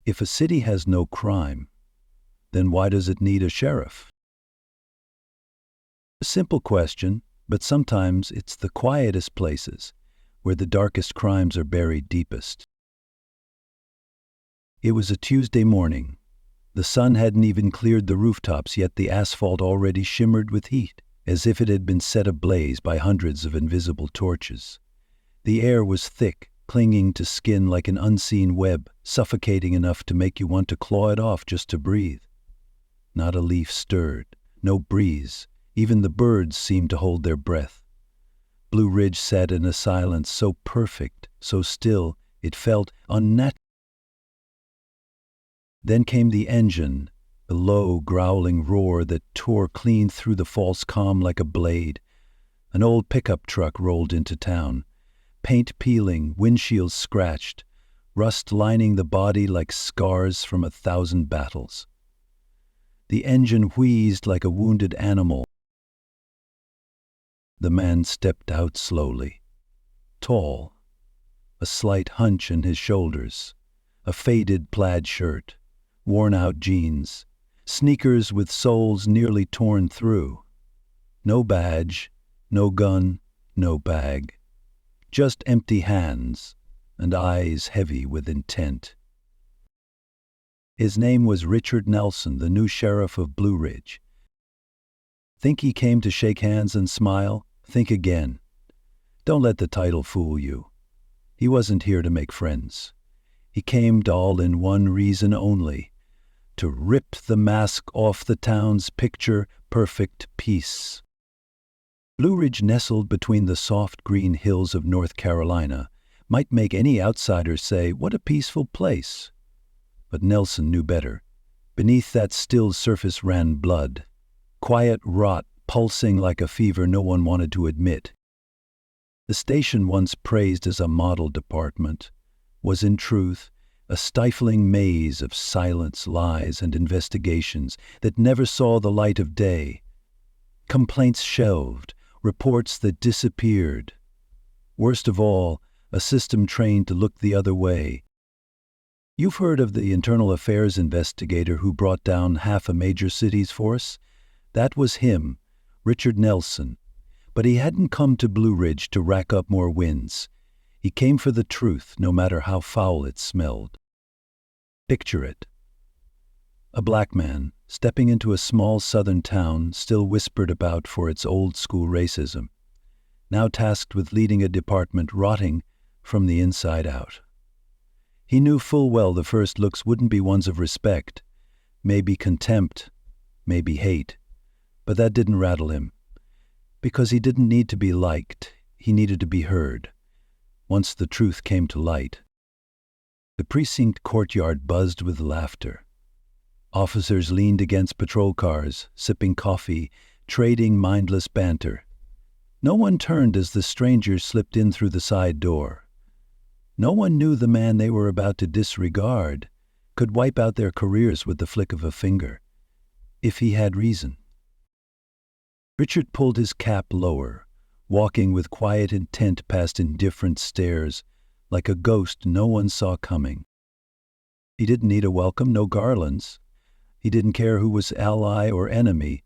If a city has no crime, then why does it need a sheriff? A simple question, but sometimes it's the quietest places where the darkest crimes are buried deepest. It was a Tuesday morning. The sun hadn't even cleared the rooftops, yet the asphalt already shimmered with heat, as if it had been set ablaze by hundreds of invisible torches. The air was thick, clinging to skin like an unseen web, suffocating enough to make you want to claw it off just to breathe. Not a leaf stirred, no breeze. Even the birds seemed to hold their breath. Blue Ridge sat in a silence so perfect, so still, it felt unnatural. Then came the engine, the low, growling roar that tore clean through the false calm like a blade. An old pickup truck rolled into town, paint peeling, windshields scratched, rust lining the body like scars from 1,000 battles. The engine wheezed like a wounded animal. The man stepped out slowly, tall, a slight hunch in his shoulders, a faded plaid shirt, worn-out jeans, sneakers with soles nearly torn through. No badge, no gun, no bag. Just empty hands and eyes heavy with intent. His name was Richard Nelson, the new sheriff of Blue Ridge. Think he came to shake hands and smile? Think again. Don't let the title fool you. He wasn't here to make friends. He came to all in one reason only: to rip the mask off the town's picture-perfect peace. Blue Ridge, nestled between the soft green hills of North Carolina, might make any outsider say, "What a peaceful place." But Nelson knew better. Beneath that still surface ran blood, quiet rot pulsing like a fever no one wanted to admit. The station, once praised as a model department, was in truth a stifling maze of silence, lies, and investigations that never saw the light of day. Complaints shelved, reports that disappeared. Worst of all, a system trained to look the other way. You've heard of the internal affairs investigator who brought down half a major city's force? That was him, Richard Nelson. But he hadn't come to Blue Ridge to rack up more wins. He came for the truth, no matter how foul it smelled. Picture it. A black man, stepping into a small southern town still whispered about for its old-school racism, now tasked with leading a department rotting from the inside out. He knew full well the first looks wouldn't be ones of respect, maybe contempt, maybe hate, but that didn't rattle him. Because he didn't need to be liked, he needed to be heard. Once the truth came to light. The precinct courtyard buzzed with laughter. Officers leaned against patrol cars, sipping coffee, trading mindless banter. No one turned as the strangers slipped in through the side door. No one knew the man they were about to disregard could wipe out their careers with the flick of a finger, if he had reason. Richard pulled his cap lower, walking with quiet intent past indifferent stares, like a ghost no one saw coming. He didn't need a welcome, no garlands. He didn't care who was ally or enemy,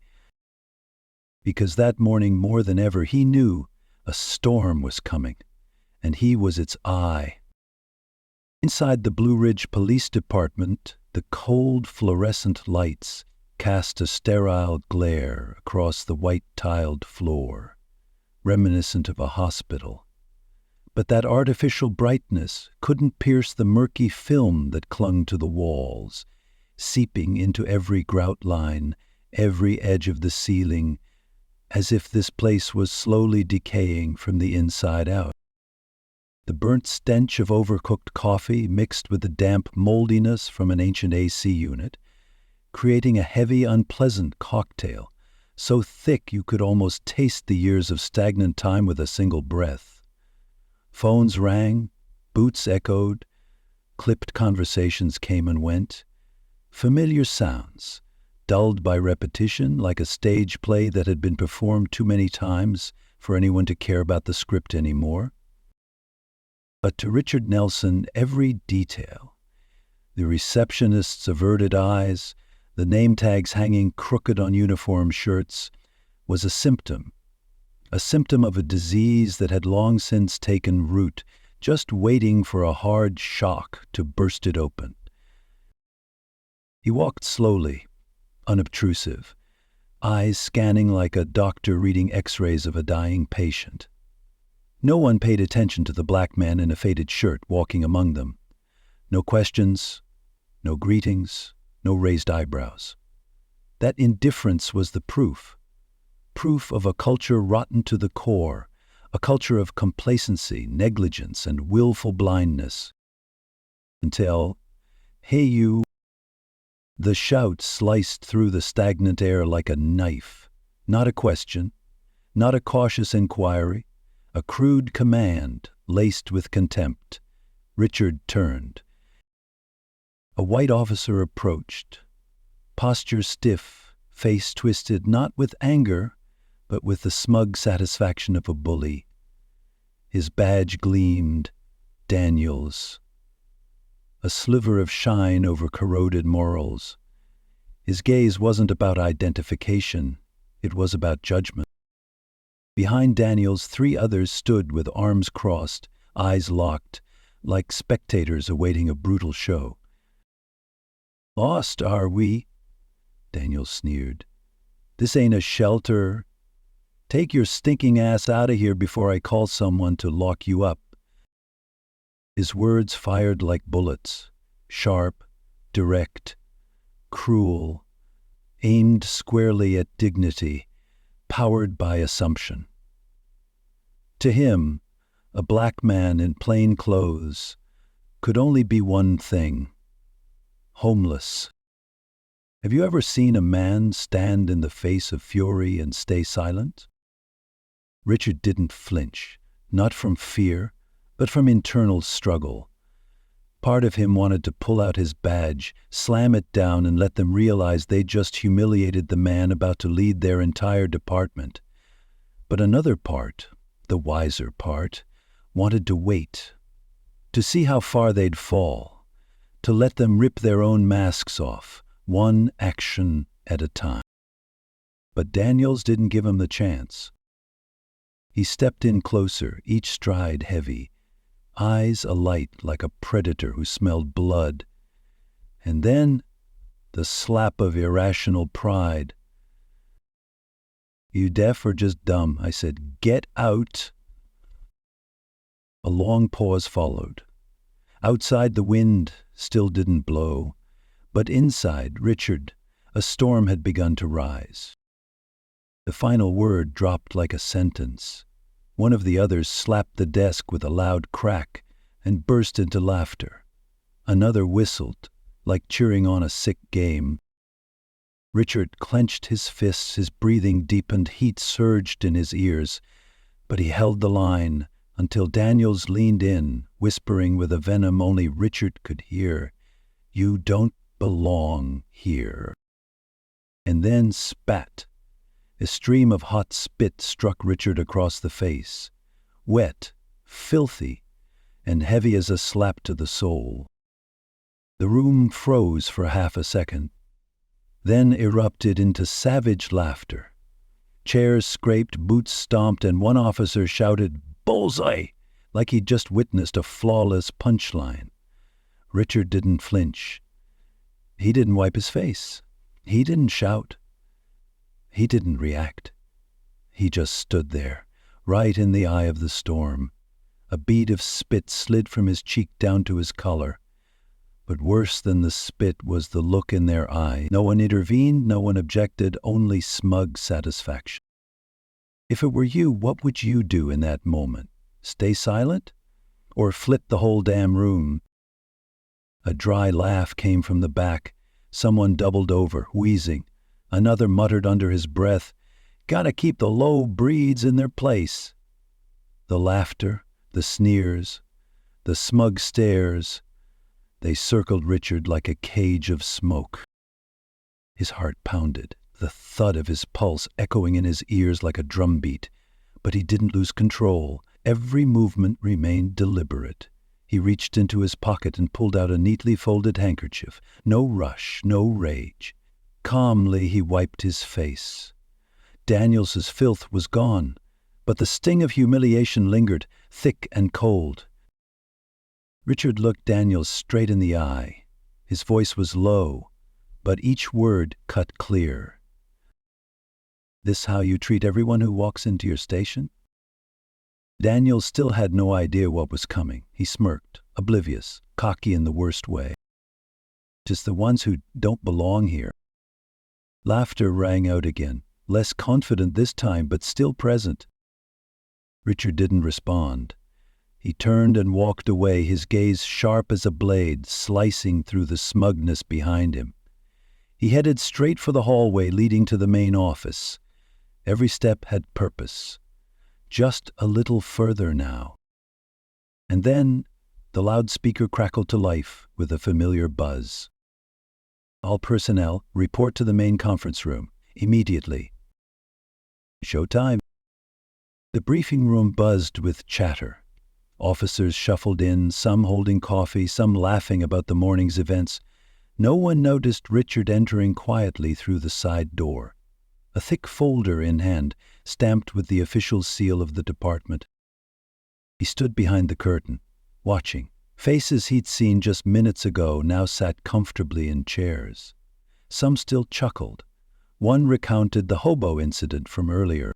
because that morning more than ever he knew a storm was coming, and he was its eye. Inside the Blue Ridge Police Department, the cold fluorescent lights cast a sterile glare across the white-tiled floor, reminiscent of a hospital. But that artificial brightness couldn't pierce the murky film that clung to the walls, seeping into every grout line, every edge of the ceiling, as if this place was slowly decaying from the inside out. The burnt stench of overcooked coffee mixed with the damp moldiness from an ancient AC unit, creating a heavy, unpleasant cocktail, so thick you could almost taste the years of stagnant time with a single breath. Phones rang, boots echoed, clipped conversations came and went. Familiar sounds, dulled by repetition like a stage play that had been performed too many times for anyone to care about the script anymore. But to Richard Nelson, every detail, The receptionist's averted eyes, the name tags hanging crooked on uniform shirts, was a symptom of a disease that had long since taken root, just waiting for a hard shock to burst it open. He walked slowly, unobtrusive, eyes scanning like a doctor reading x-rays of a dying patient. No one paid attention to the black man in a faded shirt walking among them. No questions, no greetings, no raised eyebrows. That indifference was the proof of a culture rotten to the core, a culture of complacency, negligence, and willful blindness. Until, "Hey you," the shout sliced through the stagnant air like a knife. Not a question, not a cautious inquiry, a crude command laced with contempt. Richard turned. A white officer approached, posture stiff, face twisted, not with anger, but with the smug satisfaction of a bully. His badge gleamed, Daniels, a sliver of shine over corroded morals. His gaze wasn't about identification, it was about judgment. Behind Daniels, 3 others stood with arms crossed, eyes locked, like spectators awaiting a brutal show. "Lost, are we?" Daniels sneered. "This ain't a shelter. Take your stinking ass out of here before I call someone to lock you up." His words fired like bullets, sharp, direct, cruel, aimed squarely at dignity, powered by assumption. To him, a black man in plain clothes could only be one thing: homeless. Have you ever seen a man stand in the face of fury and stay silent? Richard didn't flinch, not from fear, but from internal struggle. Part of him wanted to pull out his badge, slam it down, and let them realize they just humiliated the man about to lead their entire department. But another part, the wiser part, wanted to wait, to see how far they'd fall, to let them rip their own masks off, one action at a time. But Daniels didn't give him the chance. He stepped in closer, each stride heavy, eyes alight like a predator who smelled blood. And then, the slap of irrational pride. "You deaf or just dumb?" I said. "Get out!" A long pause followed. Outside, the wind still didn't blow, but inside, Richard, a storm had begun to rise. The final word dropped like a sentence. One of the others slapped the desk with a loud crack and burst into laughter. Another whistled, like cheering on a sick game. Richard clenched his fists, his breathing deepened, heat surged in his ears, but he held the line until Daniels leaned in, whispering with a venom only Richard could hear, "You don't belong here." And then spat. A stream of hot spit struck Richard across the face, wet, filthy, and heavy as a slap to the soul. The room froze for half a second, then erupted into savage laughter. Chairs scraped, boots stomped, and one officer shouted, "Bullseye!" like he'd just witnessed a flawless punchline. Richard didn't flinch. He didn't wipe his face. He didn't shout. He didn't react. He just stood there, right in the eye of the storm. A bead of spit slid from his cheek down to his collar. But worse than the spit was the look in their eye. No one intervened, no one objected, only smug satisfaction. If it were you, what would you do in that moment? Stay silent? Or flip the whole damn room? A dry laugh came from the back. Someone doubled over, wheezing. Another muttered under his breath, "Gotta keep the low breeds in their place." The laughter, the sneers, the smug stares, they circled Richard like a cage of smoke. His heart pounded, the thud of his pulse echoing in his ears like a drumbeat. But he didn't lose control. Every movement remained deliberate. He reached into his pocket and pulled out a neatly folded handkerchief. No rush, no rage. Calmly he wiped his face. Daniels's filth was gone, but the sting of humiliation lingered, thick and cold. Richard looked Daniels straight in the eye. His voice was low, but each word cut clear. "This how you treat everyone who walks into your station?" Daniels still had no idea what was coming. He smirked, oblivious, cocky in the worst way. "Just the ones who don't belong here." Laughter rang out again, less confident this time, but still present. Richard didn't respond. He turned and walked away, his gaze sharp as a blade, slicing through the smugness behind him. He headed straight for the hallway leading to the main office. Every step had purpose. Just a little further now. And then the loudspeaker crackled to life with a familiar buzz. "All personnel, report to the main conference room, immediately." Showtime. The briefing room buzzed with chatter. Officers shuffled in, some holding coffee, some laughing about the morning's events. No one noticed Richard entering quietly through the side door, a thick folder in hand, stamped with the official seal of the department. He stood behind the curtain, watching. Faces he'd seen just minutes ago now sat comfortably in chairs. Some still chuckled. One recounted the hobo incident from earlier.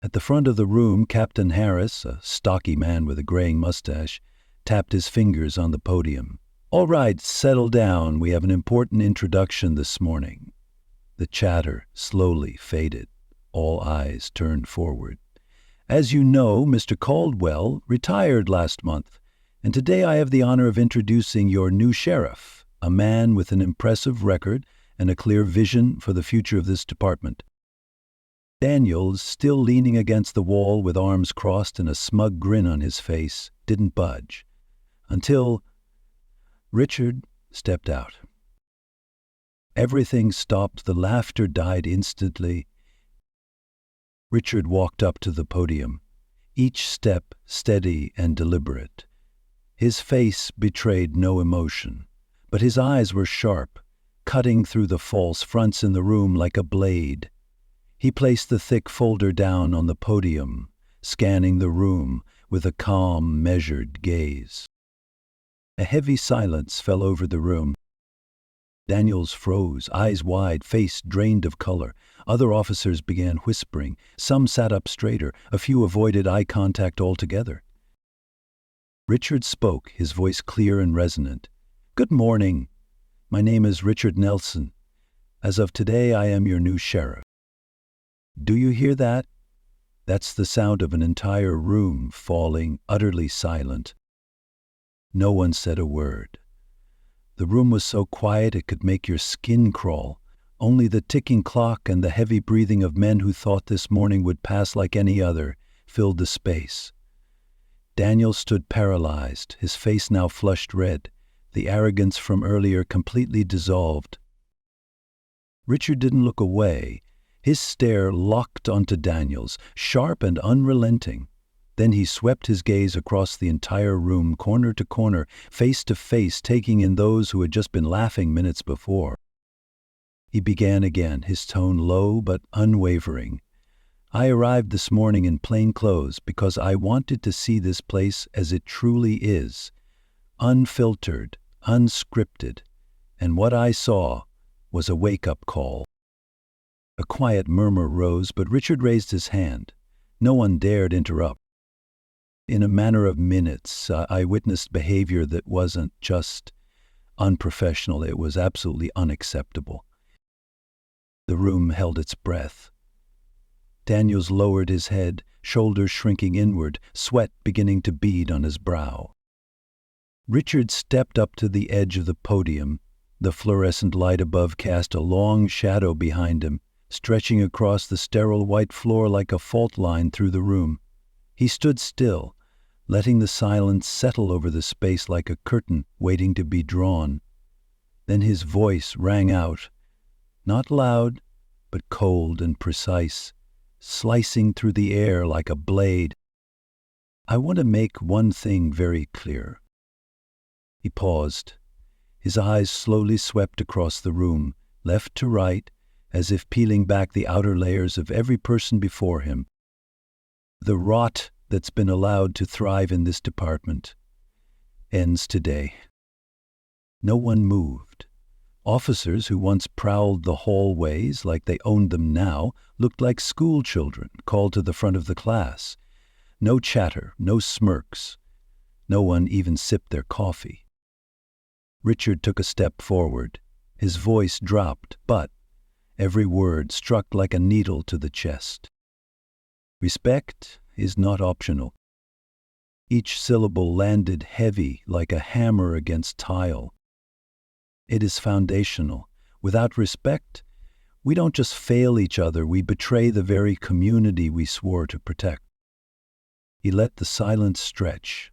At the front of the room, Captain Harris, a stocky man with a graying mustache, tapped his fingers on the podium. "All right, settle down. We have an important introduction this morning." The chatter slowly faded. All eyes turned forward. "As you know, Mr. Caldwell retired last month, and today I have the honor of introducing your new sheriff, a man with an impressive record and a clear vision for the future of this department." Daniels, still leaning against the wall with arms crossed and a smug grin on his face, didn't budge, until Richard stepped out. Everything stopped. The laughter died instantly. Richard walked up to the podium, each step steady and deliberate. His face betrayed no emotion, but his eyes were sharp, cutting through the false fronts in the room like a blade. He placed the thick folder down on the podium, scanning the room with a calm, measured gaze. A heavy silence fell over the room. Daniels froze, eyes wide, face drained of color. Other officers began whispering. Some sat up straighter. A few avoided eye contact altogether. Richard spoke, his voice clear and resonant. "Good morning. My name is Richard Nelson. As of today, I am your new sheriff." Do you hear that? That's the sound of an entire room falling, utterly silent. No one said a word. The room was so quiet it could make your skin crawl. Only the ticking clock and the heavy breathing of men who thought this morning would pass like any other filled the space. Daniel stood paralyzed, his face now flushed red, the arrogance from earlier completely dissolved. Richard didn't look away. His stare locked onto Daniel's, sharp and unrelenting. Then he swept his gaze across the entire room, corner to corner, face to face, taking in those who had just been laughing minutes before. He began again, his tone low but unwavering. "I arrived this morning in plain clothes because I wanted to see this place as it truly is, unfiltered, unscripted, and what I saw was a wake-up call." A quiet murmur rose, but Richard raised his hand. No one dared interrupt. In a matter of minutes, I witnessed behavior that wasn't just unprofessional, it was absolutely unacceptable. The room held its breath. Daniels lowered his head, shoulders shrinking inward, sweat beginning to bead on his brow. Richard stepped up to the edge of the podium. The fluorescent light above cast a long shadow behind him, stretching across the sterile white floor like a fault line through the room. He stood still, letting the silence settle over the space like a curtain waiting to be drawn. Then his voice rang out, not loud, but cold and precise, slicing through the air like a blade. I want to make one thing very clear. He paused. His eyes slowly swept across the room, left to right, as if peeling back the outer layers of every person before him. The rot that's been allowed to thrive in this department ends today. No one moved. Officers who once prowled the hallways like they owned them now looked like school children called to the front of the class. No chatter, no smirks. No one even sipped their coffee. Richard took a step forward. His voice dropped, but every word struck like a needle to the chest. Respect is not optional. Each syllable landed heavy like a hammer against tile. It is foundational. Without respect, we don't just fail each other, we betray the very community we swore to protect. He let the silence stretch,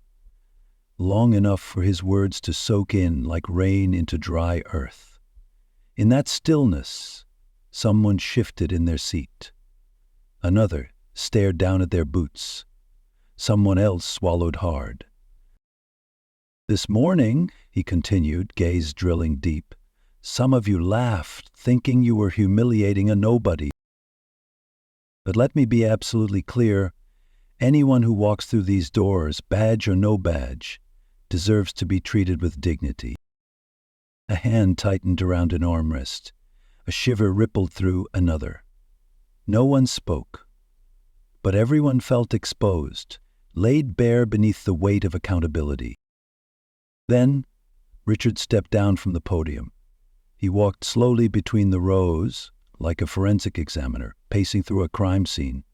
long enough for his words to soak in like rain into dry earth. In that stillness, someone shifted in their seat. Another stared down at their boots. Someone else swallowed hard. This morning, he continued, gaze drilling deep, some of you laughed, thinking you were humiliating a nobody. But let me be absolutely clear, anyone who walks through these doors, badge or no badge, deserves to be treated with dignity. A hand tightened around an armrest. A shiver rippled through another. No one spoke, but everyone felt exposed, laid bare beneath the weight of accountability. Then, Richard stepped down from the podium. He walked slowly between the rows, like a forensic examiner, pacing through a crime scene.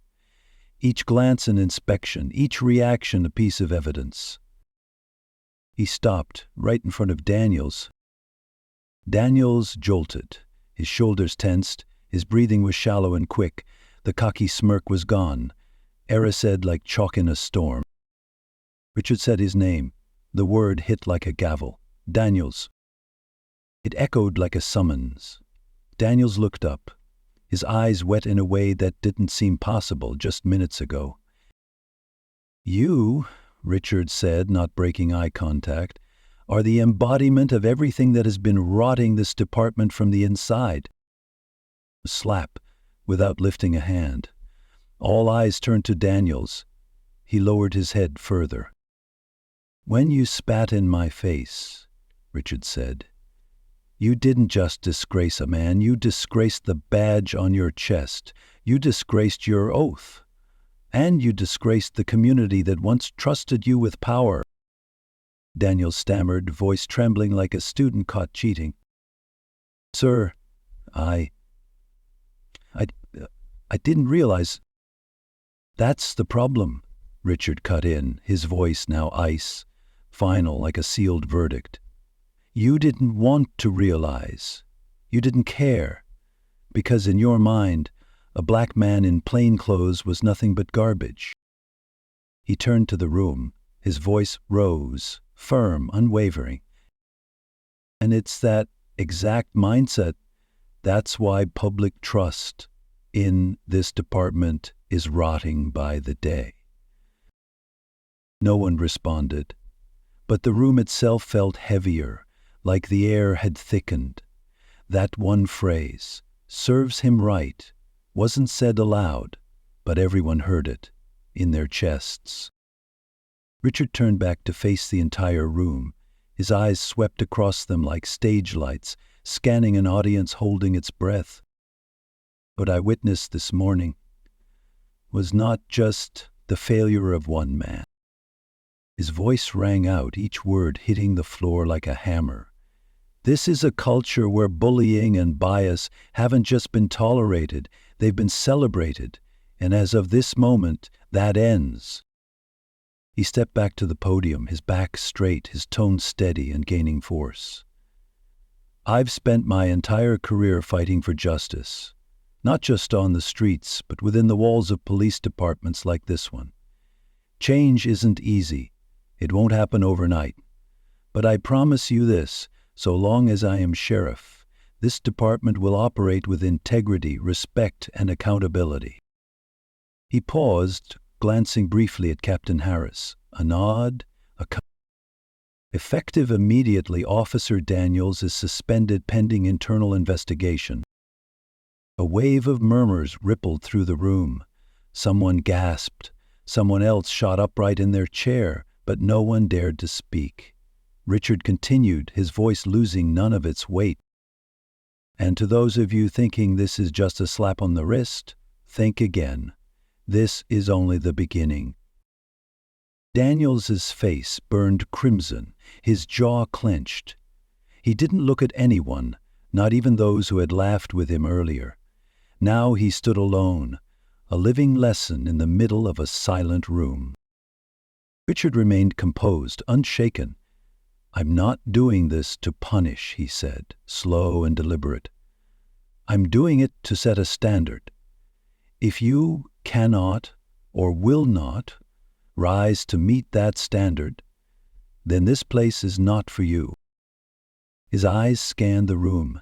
Each glance an inspection, each reaction a piece of evidence. He stopped right in front of Daniels. Daniels jolted. His shoulders tensed, his breathing was shallow and quick. The cocky smirk was gone, said like chalk in a storm. Richard said his name. The word hit like a gavel. Daniels. It echoed like a summons. Daniels looked up, his eyes wet in a way that didn't seem possible just minutes ago. You, Richard said, not breaking eye contact, are the embodiment of everything that has been rotting this department from the inside. A slap, without lifting a hand. All eyes turned to Daniels. He lowered his head further. When you spat in my face, Richard said, you didn't just disgrace a man, you disgraced the badge on your chest. You disgraced your oath. And you disgraced the community that once trusted you with power. Daniel stammered, voice trembling like a student caught cheating. Sir, I didn't realize. That's the problem, Richard cut in, his voice now ice, final like a sealed verdict. You didn't want to realize. You didn't care. Because in your mind, a black man in plain clothes was nothing but garbage. He turned to the room. His voice rose, firm, unwavering. And it's that exact mindset. That's why public trust in this department is rotting by the day. No one responded, but the room itself felt heavier, like the air had thickened. That one phrase, serves him right, wasn't said aloud, but everyone heard it, in their chests. Richard turned back to face the entire room. His eyes swept across them like stage lights, scanning an audience holding its breath. What I witnessed this morning was not just the failure of one man. His voice rang out, each word hitting the floor like a hammer. This is a culture where bullying and bias haven't just been tolerated, they've been celebrated, and as of this moment, that ends. He stepped back to the podium, his back straight, his tone steady and gaining force. I've spent my entire career fighting for justice, not just on the streets, but within the walls of police departments like this one. Change isn't easy. It won't happen overnight. But I promise you this, so long as I am sheriff, this department will operate with integrity, respect, and accountability. He paused, glancing briefly at Captain Harris. A nod, effective immediately. Officer Daniels is suspended pending internal investigation. A wave of murmurs rippled through the room. Someone gasped. Someone else shot upright in their chair, but no one dared to speak. Richard continued, his voice losing none of its weight. And to those of you thinking this is just a slap on the wrist, think again. This is only the beginning. Daniels's face burned crimson, his jaw clenched. He didn't look at anyone, not even those who had laughed with him earlier. Now he stood alone, a living lesson in the middle of a silent room. Richard remained composed, unshaken. "I'm not doing this to punish," he said, slow and deliberate. "I'm doing it to set a standard. If you cannot or will not rise to meet that standard, then this place is not for you." His eyes scanned the room,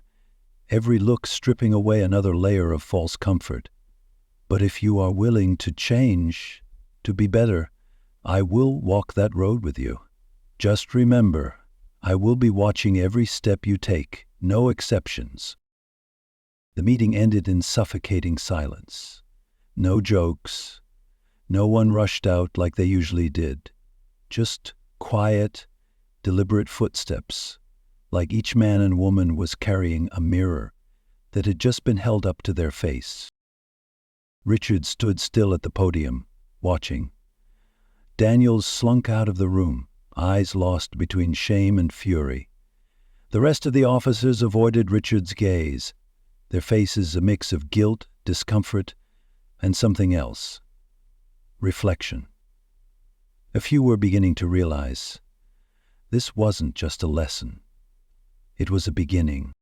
every look stripping away another layer of false comfort. "But if you are willing to change, to be better, I will walk that road with you. Just remember, I will be watching every step you take, no exceptions." The meeting ended in suffocating silence. No jokes. No one rushed out like they usually did. Just quiet, deliberate footsteps, like each man and woman was carrying a mirror that had just been held up to their face. Richard stood still at the podium, watching. Daniels slunk out of the room, eyes lost between shame and fury. The rest of the officers avoided Richard's gaze, their faces a mix of guilt, discomfort, and something else. Reflection. A few were beginning to realize this wasn't just a lesson. It was a beginning.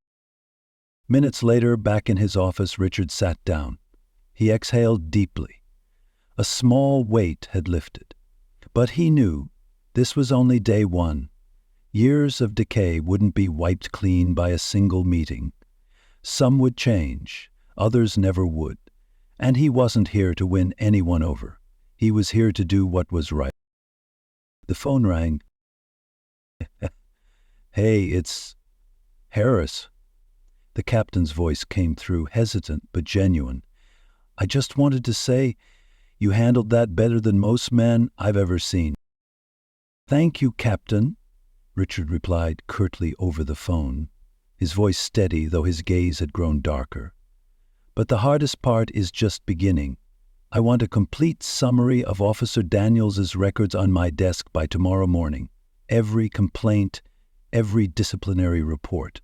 Minutes later, back in his office, Richard sat down. He exhaled deeply. A small weight had lifted. But he knew this was only day one. Years of decay wouldn't be wiped clean by a single meeting. Some would change, others never would. And he wasn't here to win anyone over. He was here to do what was right. The phone rang. "Hey, it's Harris." The captain's voice came through, hesitant but genuine. "I just wanted to say, you handled that better than most men I've ever seen." "Thank you, Captain," Richard replied curtly over the phone, his voice steady though his gaze had grown darker. "But the hardest part is just beginning. I want a complete summary of Officer Daniels's records on my desk by tomorrow morning. Every complaint, every disciplinary report.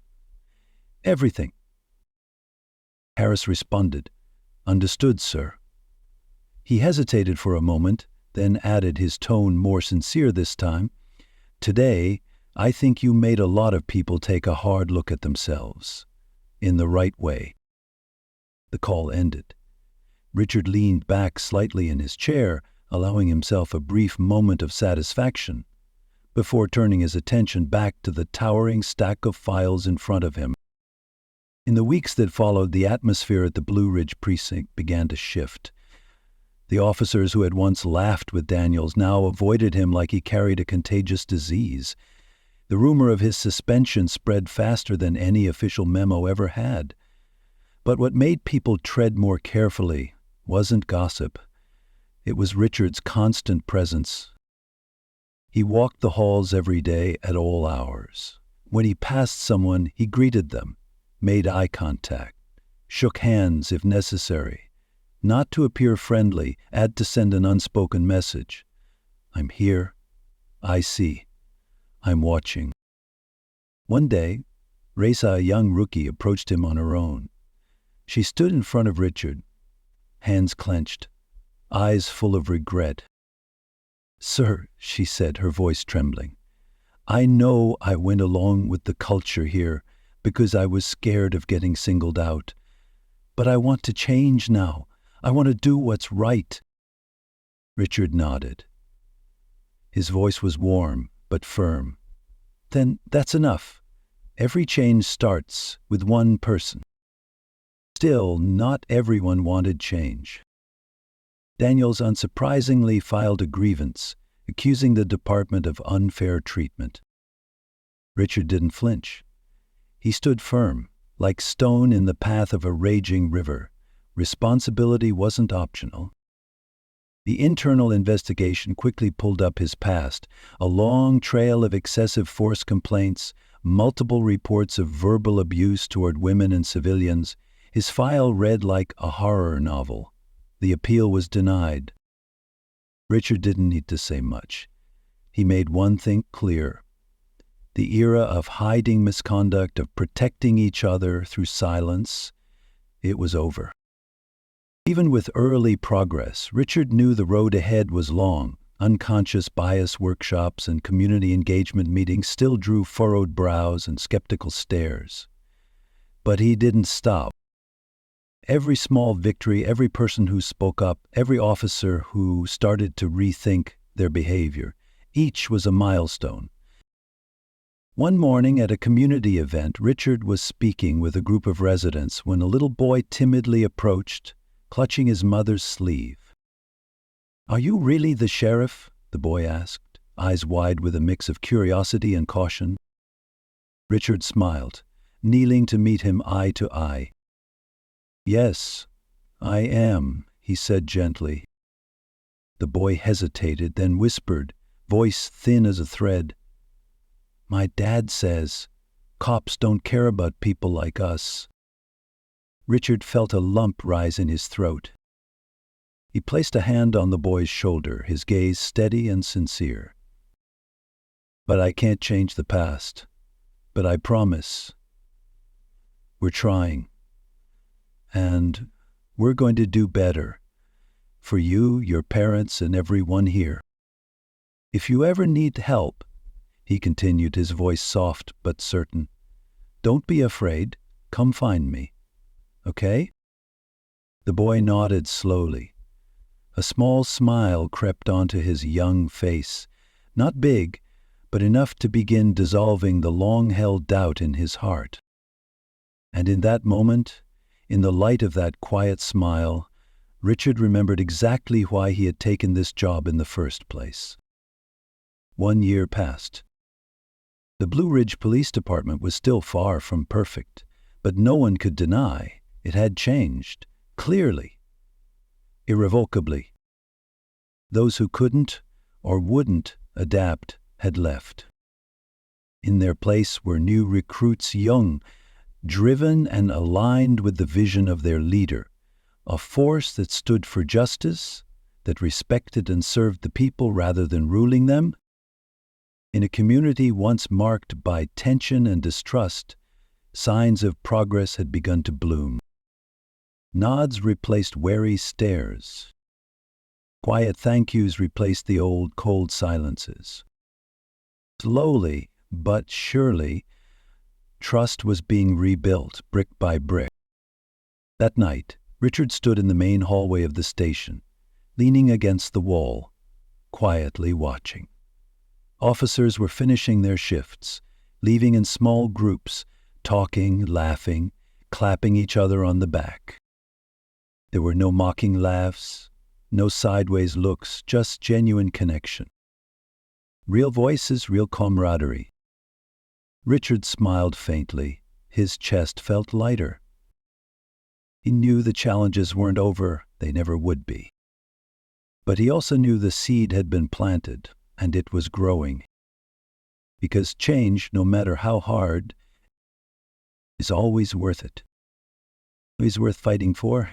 Everything." Harris responded, "Understood, sir." He hesitated for a moment, then added, his tone more sincere this time, "Today, I think you made a lot of people take a hard look at themselves. In the right way." The call ended. Richard leaned back slightly in his chair, allowing himself a brief moment of satisfaction, before turning his attention back to the towering stack of files in front of him. In the weeks that followed, the atmosphere at the Blue Ridge precinct began to shift. The officers who had once laughed with Daniels now avoided him like he carried a contagious disease. The rumor of his suspension spread faster than any official memo ever had. But what made people tread more carefully wasn't gossip. It was Richard's constant presence. He walked the halls every day at all hours. When he passed someone, he greeted them, made eye contact, shook hands if necessary. Not to appear friendly, add to send an unspoken message. "I'm here. I see. I'm watching." One day, Reza, a young rookie, approached him on her own. She stood in front of Richard, hands clenched, eyes full of regret. "Sir," she said, her voice trembling, "I know I went along with the culture here because I was scared of getting singled out. But I want to change now. I want to do what's right." Richard nodded. His voice was warm but firm. "Then that's enough. Every change starts with one person." Still, not everyone wanted change. Daniels unsurprisingly filed a grievance, accusing the department of unfair treatment. Richard didn't flinch. He stood firm, like stone in the path of a raging river. Responsibility wasn't optional. The internal investigation quickly pulled up his past, a long trail of excessive force complaints, multiple reports of verbal abuse toward women and civilians. His file read like a horror novel. The appeal was denied. Richard didn't need to say much. He made one thing clear. The era of hiding misconduct, of protecting each other through silence, it was over. Even with early progress, Richard knew the road ahead was long. Unconscious bias workshops and community engagement meetings still drew furrowed brows and skeptical stares. But he didn't stop. Every small victory, every person who spoke up, every officer who started to rethink their behavior, each was a milestone. One morning at a community event, Richard was speaking with a group of residents when a little boy timidly approached, clutching his mother's sleeve. "Are you really the sheriff?" the boy asked, eyes wide with a mix of curiosity and caution. Richard smiled, kneeling to meet him eye to eye. "Yes, I am," he said gently. The boy hesitated, then whispered, voice thin as a thread, "My dad says cops don't care about people like us." Richard felt a lump rise in his throat. He placed a hand on the boy's shoulder, his gaze steady and sincere. "But I can't change the past. But I promise. We're trying. And we're going to do better. For you, your parents, and everyone here. If you ever need help," he continued, his voice soft but certain, "don't be afraid. Come find me. Okay?" The boy nodded slowly. A small smile crept onto his young face, not big, but enough to begin dissolving the long-held doubt in his heart. And in that moment, in the light of that quiet smile, Richard remembered exactly why he had taken this job in the first place. 1 year passed. The Blue Ridge Police Department was still far from perfect, but no one could deny it had changed, clearly, irrevocably. Those who couldn't or wouldn't adapt had left. In their place were new recruits, young, driven and aligned with the vision of their leader, a force that stood for justice, that respected and served the people rather than ruling them. In a community once marked by tension and distrust, signs of progress had begun to bloom. Nods replaced wary stares. Quiet thank yous replaced the old cold silences. Slowly, but surely, trust was being rebuilt brick by brick. That night, Richard stood in the main hallway of the station, leaning against the wall, quietly watching. Officers were finishing their shifts, leaving in small groups, talking, laughing, clapping each other on the back. There were no mocking laughs, no sideways looks, just genuine connection. Real voices, real camaraderie. Richard smiled faintly. His chest felt lighter. He knew the challenges weren't over, they never would be. But he also knew the seed had been planted, and it was growing. Because change, no matter how hard, is always worth it. Always worth fighting for.